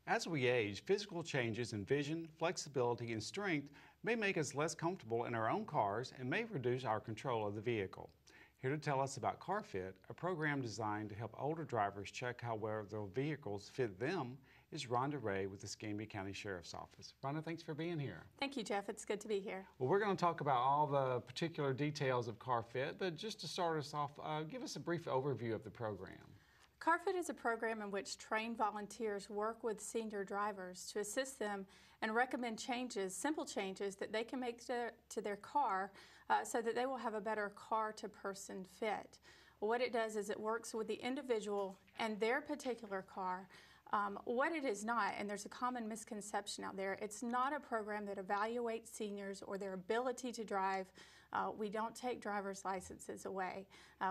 As we age, physical changes in vision, flexibility, and strength may make us less comfortable in our own cars and may reduce our control of the vehicle. Here to tell us about CarFit, a program designed to help older drivers check how well their vehicles fit them, is Rhonda Ray with the Escambia County Sheriff's Office. Rhonda, thanks for being here. Thank you, Jeff. It's good to be here. Well, we're going to talk about all the particular details of CarFit, but just to start us off, give us a brief overview of the program. CarFit is a program in which trained volunteers work with senior drivers to assist them and recommend changes, simple changes that they can make to their car so that they will have a better car-to-person fit. What it does is it works with the individual and their particular car. What it is not, and there's a common misconception out there, it's not a program that evaluates seniors or their ability to drive. We don't take driver's licenses away.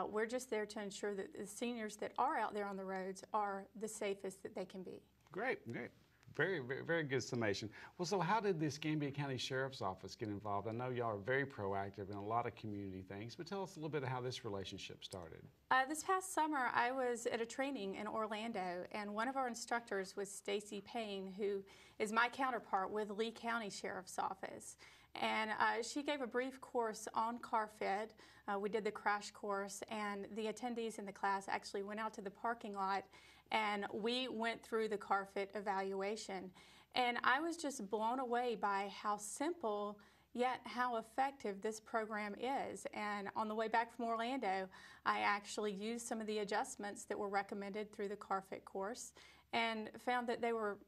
We're just there to ensure that the seniors that are out there on the roads are the safest that they can be. Great, great. Very good summation. Well, so how did the Escambia County Sheriff's Office get involved? I know y'all are very proactive in a lot of community things, but tell us a little bit of how this relationship started. This past summer, I was at a training in Orlando, and one of our instructors was Stacy Payne, who is my counterpart with Lee County Sheriff's Office. And she gave a brief course on CarFit. We did the crash course, and the attendees in the class actually went out to the parking lot and we went through the CarFit evaluation. And I was just blown away by how simple yet how effective this program is. And on the way back from Orlando, I actually used some of the adjustments that were recommended through the CarFit course and found that they were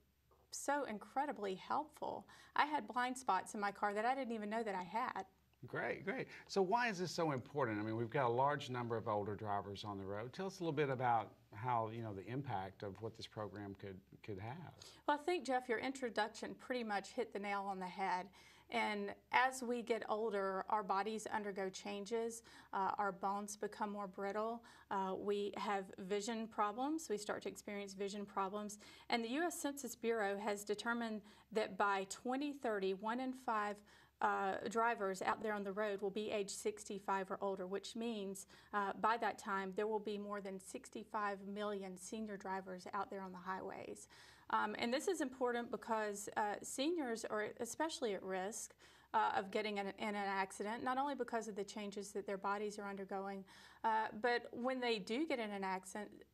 so incredibly helpful. I had blind spots in my car that I didn't even know that I had. Great, great. So why is this so important? I mean, we've got a large number of older drivers on the road. Tell us a little bit about how, the impact of what this program could have. Well, I think, Jeff, your introduction pretty much hit the nail on the head. And as we get older, our bodies undergo changes, our bones become more brittle, we have vision problems, we start to experience vision problems, and the U.S. Census Bureau has determined that by 2030, 1 in 5 drivers out there on the road will be age 65 or older, which means by that time there will be more than 65 million senior drivers out there on the highways. And this is important because seniors are especially at risk of getting in an accident, not only because of the changes that their bodies are undergoing, but when they do get in an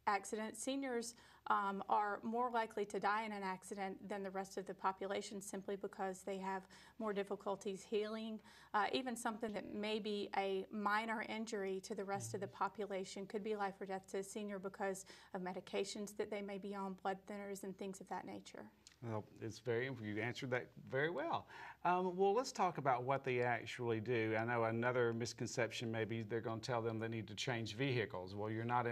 accident, seniors are more likely to die in an accident than the rest of the population simply because they have more difficulties healing. Even something that may be a minor injury to the rest of the population could be life or death to a senior because of medications that they may be on, blood thinners and things of that nature. Well, you answered that very well. Well, let's talk about what they actually do. I know another misconception, maybe they're going to tell them they need to change vehicles. Well, you're not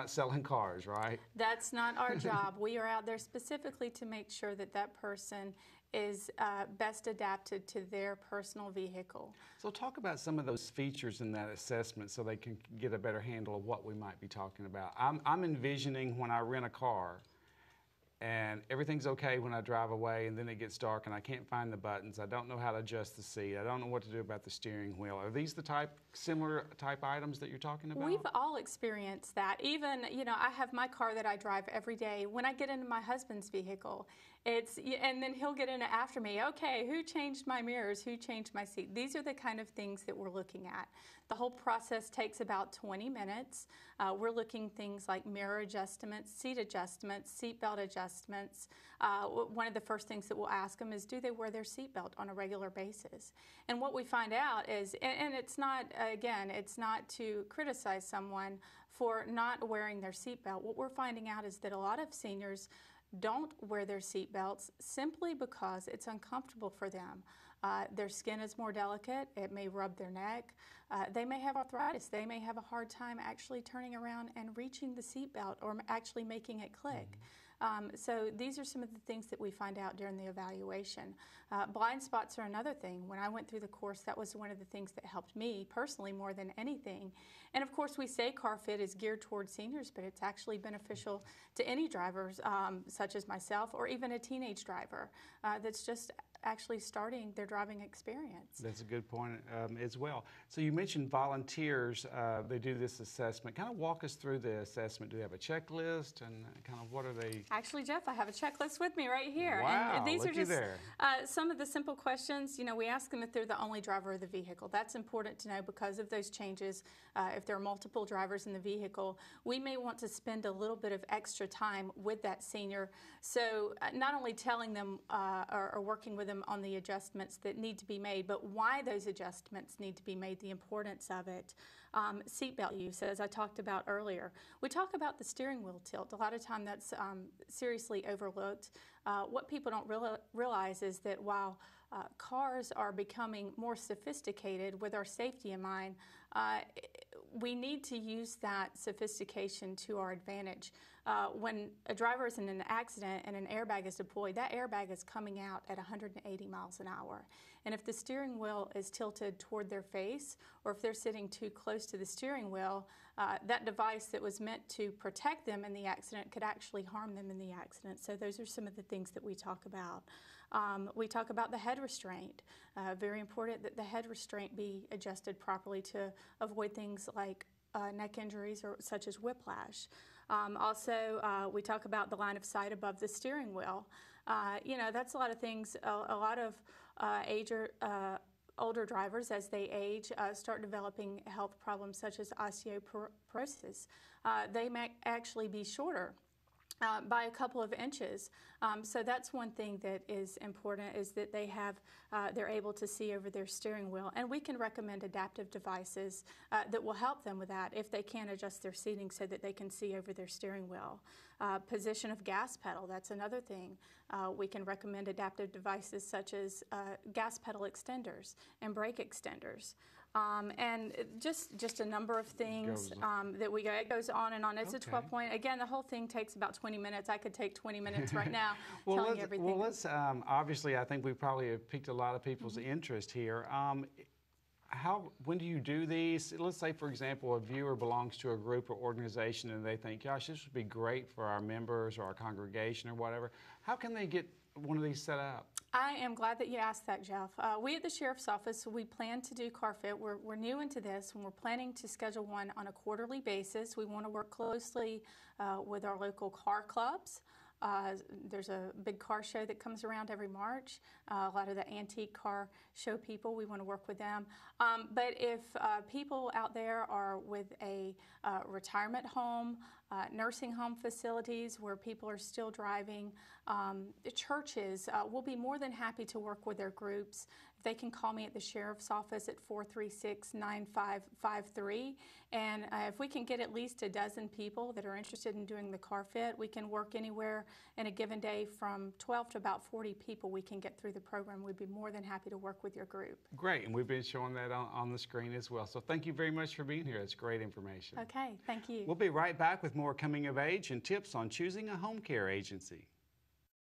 selling cars, right? That's not our job. We are out there specifically to make sure that that person is best adapted to their personal vehicle. So talk about some of those features in that assessment so they can get a better handle of what we might be talking about. I'm envisioning when I rent a car, and everything's okay when I drive away, and then it gets dark and I can't find the buttons. I don't know how to adjust the seat. I don't know what to do about the steering wheel. Are these the similar type items that you're talking about? We've all experienced that. Even, I have my car that I drive every day. When I get into my husband's vehicle, and then he'll get in it after me. Okay, who changed my mirrors? Who changed my seat? These are the kind of things that we're looking at. The whole process takes about 20 minutes. We're looking things like mirror adjustments, seat belt adjustments. One of the first things that we'll ask them is, do they wear their seatbelt on a regular basis? And what we find out is, and it's not, again, it's not to criticize someone for not wearing their seatbelt. What we're finding out is that a lot of seniors don't wear their seat belts simply because it's uncomfortable for them. Their skin is more delicate. It may rub their neck. They may have arthritis. They may have a hard time actually turning around and reaching the seat belt or actually making it click. So these are some of the things that we find out during the evaluation. Blind spots are another thing. When I went through the course, that was one of the things that helped me personally more than anything. And of course, we say CarFit is geared towards seniors, but it's actually beneficial to any drivers, such as myself, or even a teenage driver that's just actually starting their driving experience. That's a good point as well. So you mentioned volunteers, they do this assessment. Kind of walk us through the assessment. Do they have a checklist and kind of what are they? Actually, Jeff, I have a checklist with me right here. Wow, and these are looky just there. some of the simple questions. You know, we ask them if they're the only driver of the vehicle. That's important to know because of those changes. If there are multiple drivers in the vehicle, we may want to spend a little bit of extra time with that senior. So not only telling them or working with them on the adjustments that need to be made, but why those adjustments need to be made, the importance of it. Seatbelt use, as I talked about earlier. We talk about the steering wheel tilt. A lot of time that's seriously overlooked. What people don't realize is that while cars are becoming more sophisticated with our safety in mind, we need to use that sophistication to our advantage. When a driver is in an accident and an airbag is deployed, that airbag is coming out at 180 miles an hour. And if the steering wheel is tilted toward their face, or if they're sitting too close to the steering wheel, that device that was meant to protect them in the accident could actually harm them in the accident. So those are some of the things that we talk about. We talk about the head restraint. Very important that the head restraint be adjusted properly to avoid things like neck injuries or such as whiplash. Also, we talk about the line of sight above the steering wheel. You know, that's a lot of things. A lot of older drivers, as they age, start developing health problems such as osteoporosis. They may actually be shorter by a couple of inches. So that's one thing that is important, is that they're able to see over their steering wheel. And we can recommend adaptive devices that will help them with that if they can't adjust their seating so that they can see over their steering wheel. Position of gas pedal, that's another thing. We can recommend adaptive devices such as gas pedal extenders and brake extenders. And just a number of things that we go. It goes on and on. It's a 12-point. Again, the whole thing takes about 20 minutes. I could take 20 minutes right now telling you everything. Well, let's obviously, I think we probably have piqued a lot of people's interest here. When do you do these? Let's say, for example, a viewer belongs to a group or organization and they think, gosh, this would be great for our members or our congregation or whatever. How can they get one of these set up? I am glad that you asked that, Jeff. We at the Sheriff's Office, we plan to do CarFit. We're new into this, and we're planning to schedule one on a quarterly basis. We want to work closely with our local car clubs. There's a big car show that comes around every March. A lot of the antique car show people, we want to work with them. But if people out there are with a retirement home, nursing home facilities where people are still driving, churches, we'll be more than happy to work with their groups. They can call me at the Sheriff's Office at 436-9553. And if we can get at least a dozen people that are interested in doing the CarFit, we can work anywhere in a given day from 12 to about 40 people we can get through the program. We'd be more than happy to work with your group. Great, and we've been showing that on the screen as well. So thank you very much for being here. It's great information. Okay, thank you. We'll be right back with more coming of age and tips on choosing a home care agency.